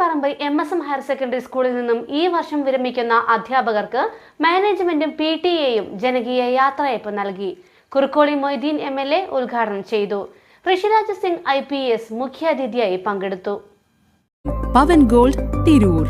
പറമ്പ് MSM higher secondary സ്കൂളിൽ നിന്നും ഈ വർഷം വിരമിക്കുന്ന അധ്യാപകർക്ക് മാനേജ്മെന്റും PTA-യും ജനകീയ യാത്രയയപ്പ് നൽകി. കുറുക്കോളി മൊയ്തീൻ MLA ഉദ്ഘാടനം ചെയ്തു. ഋഷിരാജ് സിംഗ് IPS മുഖ്യാതിഥിയായി പങ്കെടുത്തു. Pavan Gold Tirur,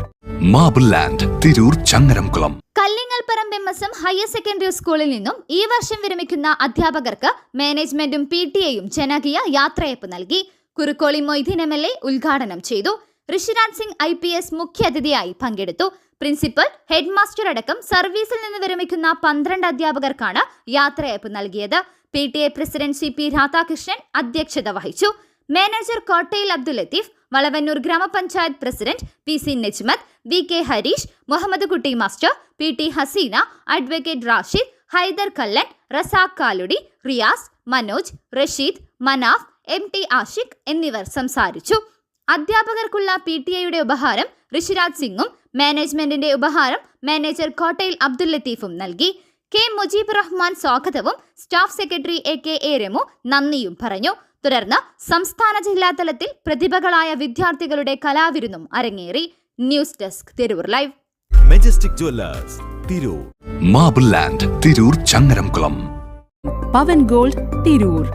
Marble Land Tirur Changaramkulam. Kallingal Paramba MSM higher secondary സ്കൂളിൽ നിന്നും ഈ വർഷം വിരമിക്കുന്ന അധ്യാപകർക്ക് മാനേജ്മെന്റും PTA-യും ജനകീയ യാത്രയയപ്പ് നൽകി. കുറുക്കോളി മൊയ്തീൻ MLA ഉദ്ഘാടനം ചെയ്തു. ഋഷിരാജ് സിംഗ് IPS മുഖ്യാതിഥിയായി പങ്കെടുത്തു. പ്രിൻസിപ്പൽ, ഹെഡ് മാസ്റ്റർ അടക്കം സർവീസിൽ നിന്ന് വിരമിക്കുന്ന 12 അധ്യാപകർക്കാണ് യാത്രയയപ്പ് നൽകിയത്. PTA പ്രസിഡന്റ് CP രാധാകൃഷ്ണൻ അധ്യക്ഷത വഹിച്ചു. മാനേജർ കോട്ടയിൽ അബ്ദുൽ ലത്തീഫ്, വളവന്നൂർ ഗ്രാമപഞ്ചായത്ത് president PC Najmath, VK Harish, Muhammad Kutty master, PT Haseena, advocate Rashid, Haider Kallan, Razak Kaludi, Riyas, Manoj, Rasheed, Manaf, MT Ashiq എന്നിവർ സംസാരിച്ചു. അധ്യാപകർക്കുള്ള PTA-യുടെ ഉപഹാരം ഋഷിരാജ് സിംഗും മാനേജ്മെന്റിന്റെ ഉപഹാരം മാനേജർ കോട്ടയിൽ അബ്ദുൽ ലത്തീഫും നൽകി. K മുജീബ് റഹ്മാൻ സ്വാഗതവും സ്റ്റാഫ് സെക്രട്ടറി AKA രമു നന്ദിയും പറഞ്ഞു. തുടർന്ന് സംസ്ഥാന ജില്ലാ തലത്തിൽ പ്രതിഭകളായ വിദ്യാർത്ഥികളുടെ കലാവിരുന്നും അരങ്ങേറി. News desk Tirur live. Majestic jewellers Tirur, Marble Land Tirur Changaramkulam. Pavan Gold Tirur.